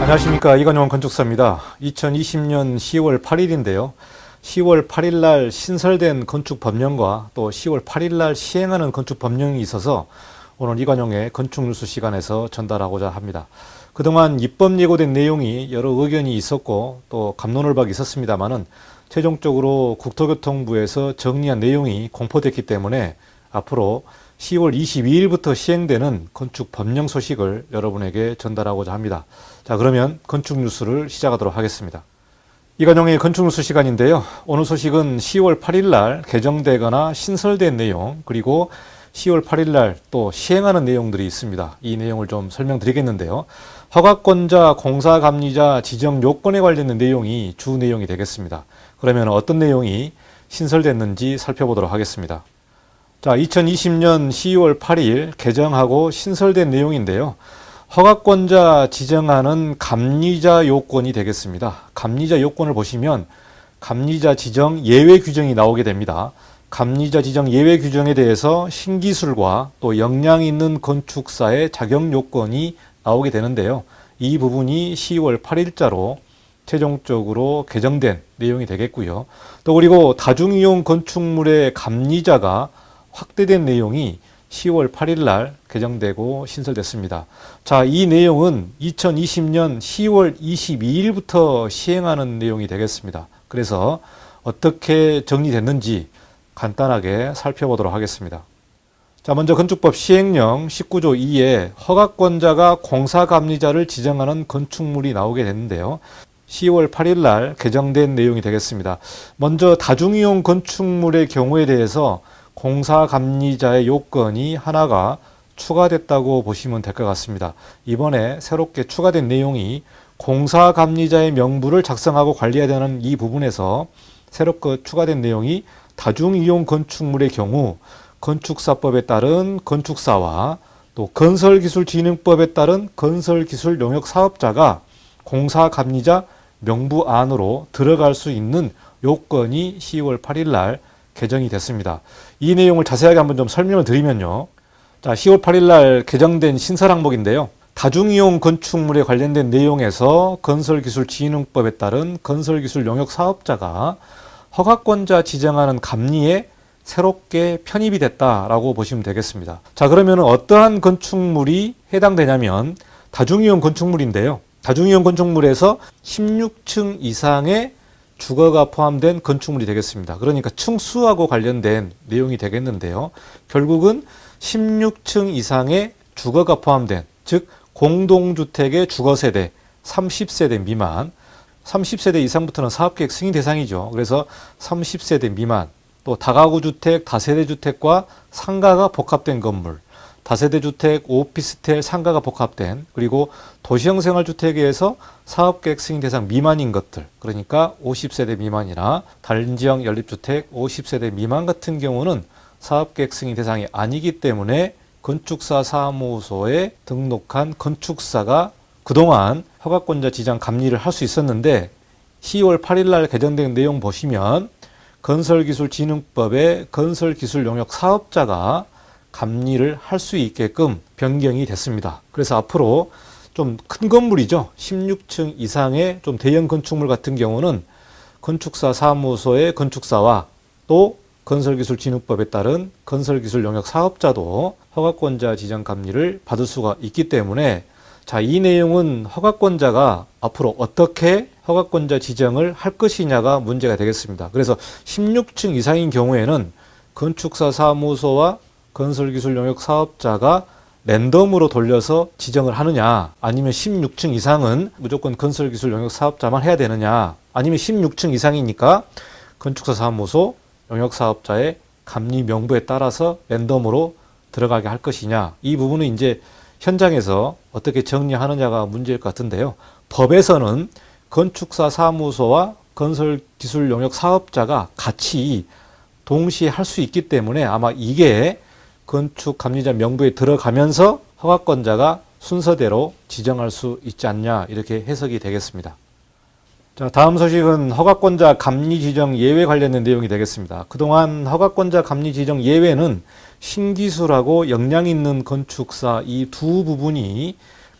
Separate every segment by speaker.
Speaker 1: 안녕하십니까, 이관용 건축사입니다. 2020년 10월 8일인데요. 10월 8일 날 신설된 건축법령과 또 10월 8일 날 시행하는 건축법령이 있어서 오늘 이관용의 건축뉴스 시간에서 전달하고자 합니다. 그동안 입법 예고된 내용이 여러 의견이 있었고 또 갑론을박이 있었습니다만은 최종적으로 국토교통부에서 정리한 내용이 공포됐기 때문에 앞으로 10월 22일부터 시행되는 건축법령 소식을 여러분에게 전달하고자 합니다. 자, 그러면 건축뉴스를 시작하도록 하겠습니다. 이관용의 건축뉴스 시간인데요. 오늘 소식은 10월 8일 날 개정되거나 신설된 내용, 그리고 10월 8일 날 또 시행하는 내용들이 있습니다. 이 내용을 좀 설명드리겠는데요. 허가권자, 공사감리자 지정 요건에 관련된 내용이 주 내용이 되겠습니다. 그러면 어떤 내용이 신설됐는지 살펴보도록 하겠습니다. 자, 2020년 12월 8일 개정하고 신설된 내용인데요. 허가권자 지정하는 감리자 요건이 되겠습니다. 감리자 요건을 보시면 감리자 지정 예외 규정이 나오게 됩니다. 감리자 지정 예외 규정에 대해서 신기술과 또 역량 있는 건축사의 자격 요건이 나오게 되는데요. 이 부분이 10월 8일자로 최종적으로 개정된 내용이 되겠고요. 또 그리고 다중이용 건축물의 감리자가 확대된 내용이 10월 8일 날 개정되고 신설됐습니다. 자, 이 내용은 2020년 10월 22일부터 시행하는 내용이 되겠습니다. 그래서 어떻게 정리됐는지 간단하게 살펴보도록 하겠습니다. 자, 먼저 건축법 시행령 19조 2에 허가권자가 공사감리자를 지정하는 건축물이 나오게 됐는데요. 10월 8일 날 개정된 내용이 되겠습니다. 먼저 다중이용 건축물의 경우에 대해서 공사감리자의 요건이 하나가 추가됐다고 보시면 될 것 같습니다. 이번에 새롭게 추가된 내용이 공사감리자의 명부를 작성하고 관리해야 되는 이 부분에서 새롭게 추가된 내용이 다중이용 건축물의 경우 건축사법에 따른 건축사와 또 건설기술진흥법에 따른 건설기술 용역 사업자가 공사감리자 명부 안으로 들어갈 수 있는 요건이 10월 8일 날 개정이 됐습니다. 이 내용을 자세하게 한번 좀 설명을 드리면요. 자, 10월 8일 날 개정된 신설 항목인데요. 다중이용 건축물에 관련된 내용에서 건설기술진흥법에 따른 건설기술 용역 사업자가 허가권자 지정하는 감리에 새롭게 편입이 됐다라고 보시면 되겠습니다. 자, 그러면 어떠한 건축물이 해당되냐면 다중이용 건축물인데요. 다중이용 건축물에서 16층 이상의 주거가 포함된 건축물이 되겠습니다. 그러니까 층수하고 관련된 내용이 되겠는데요. 결국은 16층 이상의 주거가 포함된, 즉 공동주택의 주거세대 30세대 미만, 30세대 이상부터는 사업계획 승인 대상이죠. 그래서 30세대 미만, 또 다가구 주택, 다세대 주택과 상가가 복합된 건물, 다세대 주택, 오피스텔, 상가가 복합된, 그리고 도시형 생활주택에서 사업계획 승인 대상 미만인 것들, 그러니까 50세대 미만이나 단지형 연립주택 50세대 미만 같은 경우는 사업계획 승인 대상이 아니기 때문에 건축사 사무소에 등록한 건축사가 그동안 허가권자 지정 감리를 할 수 있었는데 10월 8일 날 개정된 내용 보시면 건설기술진흥법의 건설기술 용역 사업자가 감리를 할 수 있게끔 변경이 됐습니다. 그래서 앞으로 좀 큰 건물이죠. 16층 이상의 좀 대형 건축물 같은 경우는 건축사 사무소의 건축사와 또 건설기술진흥법에 따른 건설기술 용역 사업자도 허가권자 지정 감리를 받을 수가 있기 때문에 자, 이 내용은 허가권자가 앞으로 어떻게 허가권자 지정을 할 것이냐가 문제가 되겠습니다. 그래서 16층 이상인 경우에는 건축사 사무소와 건설기술 용역 사업자가 랜덤으로 돌려서 지정을 하느냐, 아니면 16층 이상은 무조건 건설기술 용역 사업자만 해야 되느냐, 아니면 16층 이상이니까 건축사 사무소 용역 사업자의 감리 명부에 따라서 랜덤으로 들어가게 할 것이냐, 이 부분은 이제 현장에서 어떻게 정리하느냐가 문제일 것 같은데요. 법에서는 건축사 사무소와 건설기술 용역 사업자가 같이 동시에 할 수 있기 때문에 아마 이게 건축감리자 명부에 들어가면서 허가권자가 순서대로 지정할 수 있지 않냐, 이렇게 해석이 되겠습니다. 자, 다음 소식은 허가권자 감리 지정 예외 관련된 내용이 되겠습니다. 그동안 허가권자 감리 지정 예외는 신기술하고 역량 있는 건축사 이 두 부분이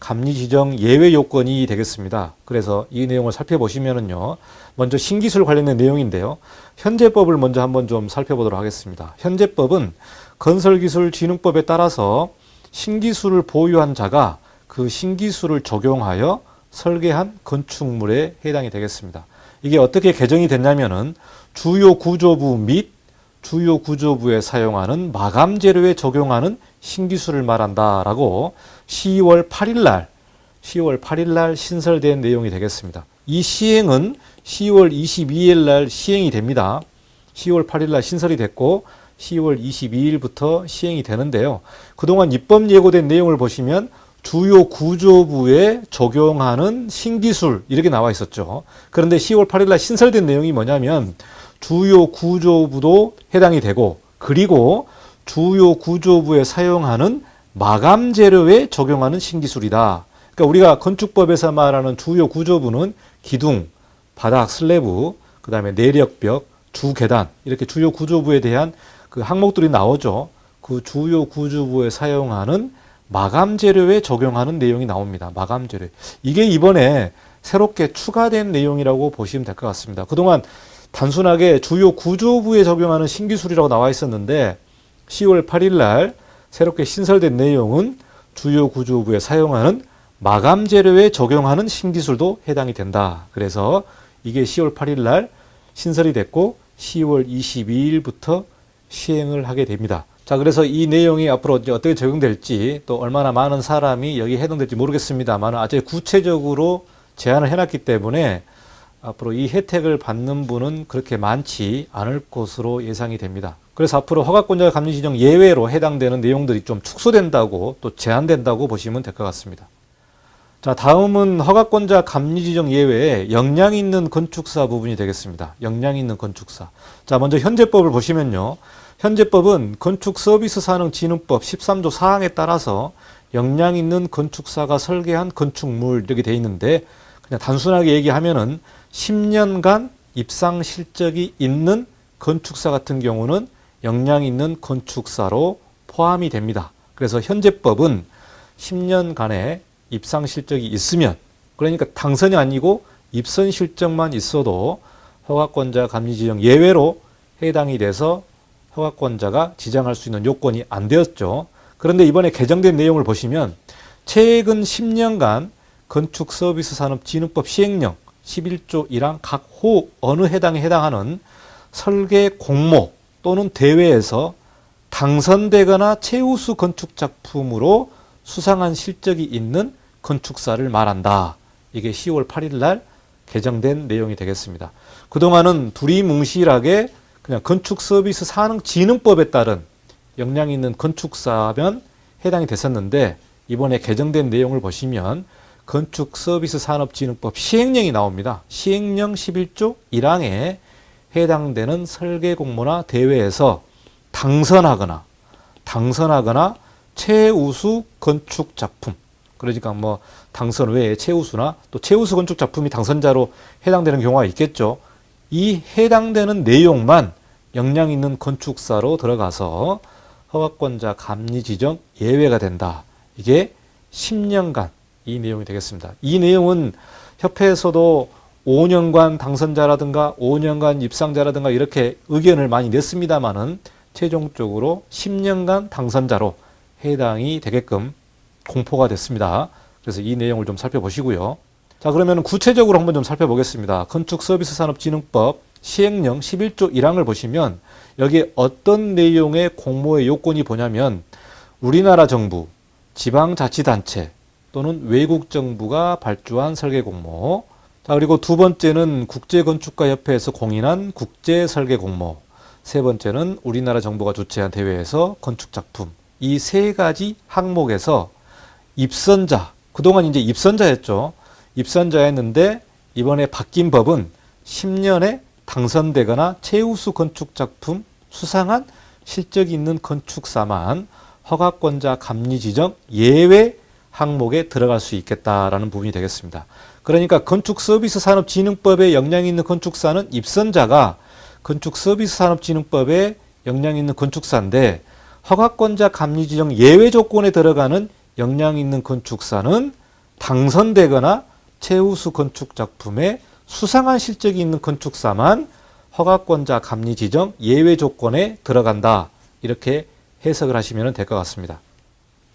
Speaker 1: 감리 지정 예외 요건이 되겠습니다. 그래서 이 내용을 살펴보시면은요. 먼저 신기술 관련된 내용인데요. 현재법을 먼저 한번 좀 살펴보도록 하겠습니다. 현재법은 건설기술진흥법에 따라서 신기술을 보유한 자가 그 신기술을 적용하여 설계한 건축물에 해당이 되겠습니다. 이게 어떻게 개정이 됐냐면은 주요 구조부 및 주요 구조부에 사용하는 마감 재료에 적용하는 신기술을 말한다라고 10월 8일 날 신설된 내용이 되겠습니다. 이 시행은 10월 22일 날 시행이 됩니다. 10월 8일 날 신설이 됐고 10월 22일부터 시행이 되는데요. 그동안 입법 예고된 내용을 보시면 주요 구조부에 적용하는 신기술 이렇게 나와 있었죠. 그런데 10월 8일 날 신설된 내용이 뭐냐면 주요 구조부도 해당이 되고 그리고 주요 구조부에 사용하는 마감 재료에 적용하는 신기술이다. 그러니까 우리가 건축법에서 말하는 주요 구조부는 기둥, 바닥, 슬래브, 그 다음에 내력벽, 주계단 이렇게 주요 구조부에 대한 그 항목들이 나오죠. 그 주요 구조부에 사용하는 마감 재료에 적용하는 내용이 나옵니다. 마감 재료. 이게 이번에 새롭게 추가된 내용이라고 보시면 될 것 같습니다. 그동안 단순하게 주요 구조부에 적용하는 신기술이라고 나와 있었는데 10월 8일 날 새롭게 신설된 내용은 주요 구조부에 사용하는 마감 재료에 적용하는 신기술도 해당이 된다. 그래서 이게 10월 8일 날 신설이 됐고 10월 22일부터 시행을 하게 됩니다. 자, 그래서 이 내용이 앞으로 이제 어떻게 적용될지 또 얼마나 많은 사람이 여기에 해당될지 모르겠습니다만 아주 구체적으로 제한을 해놨기 때문에 앞으로 이 혜택을 받는 분은 그렇게 많지 않을 것으로 예상이 됩니다. 그래서 앞으로 허가권자 감리 지정 예외로 해당되는 내용들이 좀 축소된다고 또 제한된다고 보시면 될 것 같습니다. 자, 다음은 허가권자 감리 지정 예외에 역량 있는 건축사 부분이 되겠습니다. 역량 있는 건축사. 자, 먼저 현재법을 보시면요. 현재법은 건축서비스산업진흥법 13조 4항에 따라서 역량 있는 건축사가 설계한 건축물 이렇게 돼 있는데 그냥 단순하게 얘기하면은 10년간 입상 실적이 있는 건축사 같은 경우는 역량 있는 건축사로 포함이 됩니다. 그래서 현재법은 10년간의 입상 실적이 있으면 그러니까 당선이 아니고 입선 실적만 있어도 허가권자 감리 지정 예외로 해당이 돼서 허가권자가 지정할 수 있는 요건이 안 되었죠. 그런데 이번에 개정된 내용을 보시면 최근 10년간 건축서비스산업진흥법 시행령 11조 1항 각 호 어느 해당에 해당하는 설계 공모 또는 대회에서 당선되거나 최우수 건축작품으로 수상한 실적이 있는 건축사를 말한다. 이게 10월 8일 날 개정된 내용이 되겠습니다. 그동안은 두리뭉실하게 그냥 건축서비스산업진흥법에 따른 역량 있는 건축사면 해당이 됐었는데 이번에 개정된 내용을 보시면 건축서비스산업진흥법 시행령이 나옵니다. 시행령 11조 1항에 해당되는 설계공모나 대회에서 당선하거나 최우수 건축작품 그러니까 뭐 당선 외에 최우수나 또 최우수 건축작품이 당선자로 해당되는 경우가 있겠죠. 이 해당되는 내용만 역량 있는 건축사로 들어가서 허가권자 감리 지정 예외가 된다. 이게 10년간 이 내용이 되겠습니다. 이 내용은 협회에서도 5년간 당선자라든가 5년간 입상자라든가 이렇게 의견을 많이 냈습니다만은 최종적으로 10년간 당선자로 해당이 되게끔 공포가 됐습니다. 그래서 이 내용을 좀 살펴보시고요. 자, 그러면 구체적으로 한번 좀 살펴보겠습니다. 건축서비스산업진흥법 시행령 11조 1항을 보시면 여기에 어떤 내용의 공모의 요건이 보냐면 우리나라 정부, 지방자치단체 또는 외국 정부가 발주한 설계공모. 자, 그리고 두 번째는 국제건축가협회에서 공인한 국제설계공모. 세 번째는 우리나라 정부가 주최한 대회에서 건축작품. 이 세 가지 항목에서 입선자, 그동안 이제 입선자였죠. 입선자였는데 이번에 바뀐 법은 10년에 당선되거나 최우수 건축작품 수상한 실적이 있는 건축사만 허가권자 감리 지정 예외 항목에 들어갈 수 있겠다라는 부분이 되겠습니다. 그러니까 건축서비스산업진흥법에 역량 있는 건축사는 입선자가 건축서비스산업진흥법에 역량 있는 건축사인데 허가권자 감리 지정 예외 조건에 들어가는 역량 있는 건축사는 당선되거나 최우수 건축 작품에 수상한 실적이 있는 건축사만 허가권자 감리 지정 예외 조건에 들어간다. 이렇게 해석을 하시면 될 것 같습니다.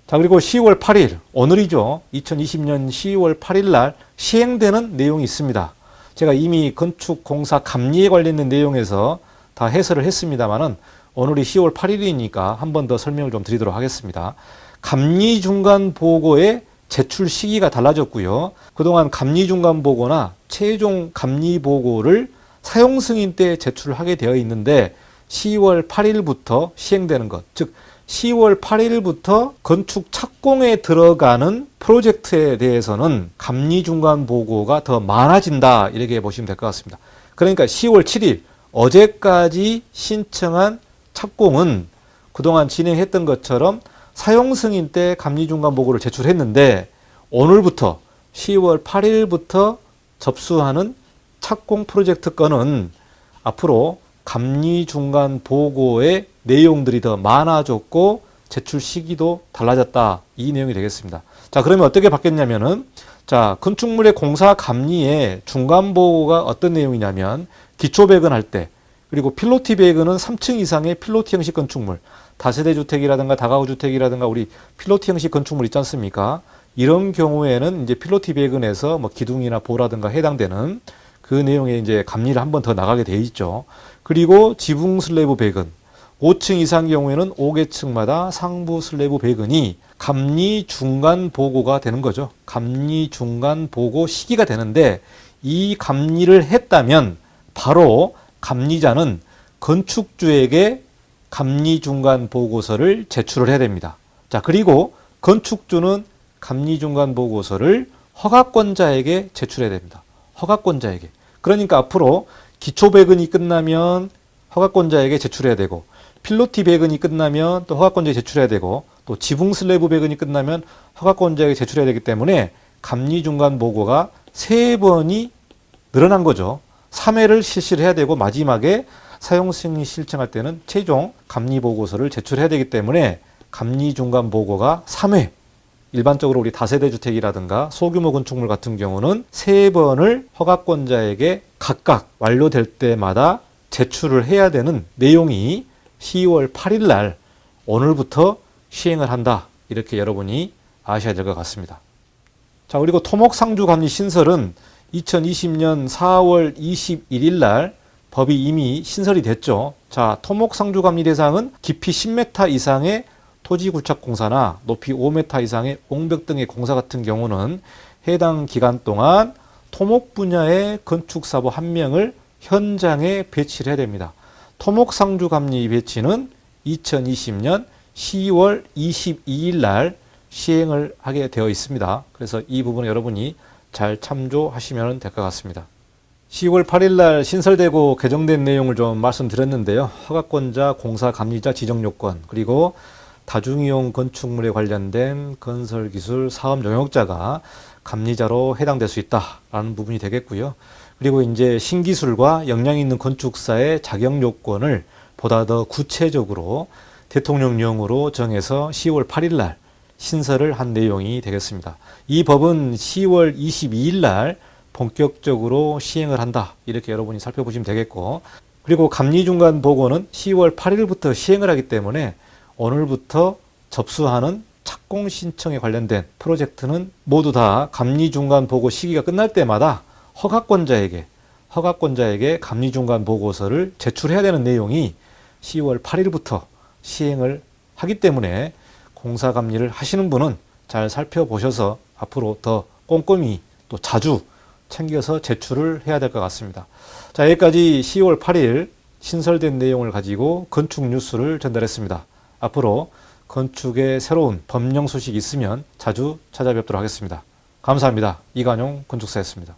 Speaker 1: 자, 그리고 10월 8일, 오늘이죠. 2020년 10월 8일 날 시행되는 내용이 있습니다. 제가 이미 건축공사 감리에 관련된 내용에서 다 해설을 했습니다만은 오늘이 10월 8일이니까 한 번 더 설명을 좀 드리도록 하겠습니다. 감리 중간 보고의 제출 시기가 달라졌고요. 그동안 감리 중간 보고나 최종 감리 보고를 사용 승인 때 제출하게 되어 있는데 10월 8일부터 시행되는 것, 즉 10월 8일부터 건축 착공에 들어가는 프로젝트에 대해서는 감리 중간 보고가 더 많아진다, 이렇게 보시면 될 것 같습니다. 그러니까 10월 7일 어제까지 신청한 착공은 그동안 진행했던 것처럼 사용 승인 때 감리 중간 보고를 제출했는데 오늘부터 10월 8일부터 접수하는 착공 프로젝트 건은 앞으로 감리 중간 보고의 내용들이 더 많아졌고 제출 시기도 달라졌다, 이 내용이 되겠습니다. 자, 그러면 어떻게 바뀌었냐면은, 자, 건축물의 공사 감리의 중간 보고가 어떤 내용이냐면 기초 배근할 때, 그리고 필로티 배근은 3층 이상의 필로티 형식 건축물, 다세대 주택이라든가 다가구 주택이라든가 우리 필로티 형식 건축물 있지 않습니까? 이런 경우에는 이제 필로티 배근에서 뭐 기둥이나 보라든가 해당되는 그 내용에 이제 감리를 한 번 더 나가게 돼 있죠. 그리고 지붕 슬래브 배근, 5층 이상 경우에는 5개층마다 상부 슬래브 배근이 감리 중간 보고가 되는 거죠. 감리 중간 보고 시기가 되는데 이 감리를 했다면 바로 감리자는 건축주에게 감리 중간 보고서를 제출을 해야 됩니다. 자, 그리고 건축주는 감리 중간 보고서를 허가권자에게 제출해야 됩니다. 허가권자에게. 그러니까 앞으로 기초 배근이 끝나면 허가권자에게 제출해야 되고, 필로티 배근이 끝나면 또 허가권자에게 제출해야 되고, 또 지붕 슬래브 배근이 끝나면 허가권자에게 제출해야 되기 때문에 감리 중간 보고가 3번이 늘어난 거죠. 3회를 실시를 해야 되고 마지막에 사용 승인 신청할 때는 최종 감리 보고서를 제출해야 되기 때문에 감리 중간 보고가 3회, 일반적으로 우리 다세대 주택이라든가 소규모 건축물 같은 경우는 3번을 허가권자에게 각각 완료될 때마다 제출을 해야 되는 내용이 10월 8일 날 오늘부터 시행을 한다, 이렇게 여러분이 아셔야 될 것 같습니다. 자, 그리고 토목상주감리 신설은 2020년 4월 21일 날 법이 이미 신설이 됐죠. 자, 토목상주감리 대상은 깊이 10m 이상의 토지굴착공사나 높이 5m 이상의 옹벽 등의 공사 같은 경우는 해당 기간 동안 토목 분야의 건축사부 1명을 현장에 배치를 해야 됩니다. 토목상주감리 배치는 2020년 10월 22일 날 시행을 하게 되어 있습니다. 그래서 이 부분은 여러분이 잘 참조하시면 될 것 같습니다. 10월 8일 날 신설되고 개정된 내용을 좀 말씀드렸는데요. 허가권자, 공사 감리자 지정 요건, 그리고 다중이용 건축물에 관련된 건설기술 사업 용역자가 감리자로 해당될 수 있다라는 부분이 되겠고요. 그리고 이제 신기술과 역량 있는 건축사의 자격 요건을 보다 더 구체적으로 대통령령으로 정해서 10월 8일 날 신설을 한 내용이 되겠습니다. 이 법은 10월 22일 날 본격적으로 시행을 한다, 이렇게 여러분이 살펴보시면 되겠고, 그리고 감리 중간 보고는 10월 8일부터 시행을 하기 때문에 오늘부터 접수하는 착공 신청에 관련된 프로젝트는 모두 다 감리 중간 보고 시기가 끝날 때마다 허가권자에게 감리 중간 보고서를 제출해야 되는 내용이 10월 8일부터 시행을 하기 때문에 공사 감리를 하시는 분은 잘 살펴보셔서 앞으로 더 꼼꼼히 또 자주 챙겨서 제출을 해야 될 것 같습니다. 자, 여기까지 10월 8일 신설된 내용을 가지고 건축 뉴스를 전달했습니다. 앞으로 건축의 새로운 법령 소식이 있으면 자주 찾아뵙도록 하겠습니다. 감사합니다. 이관용 건축사였습니다.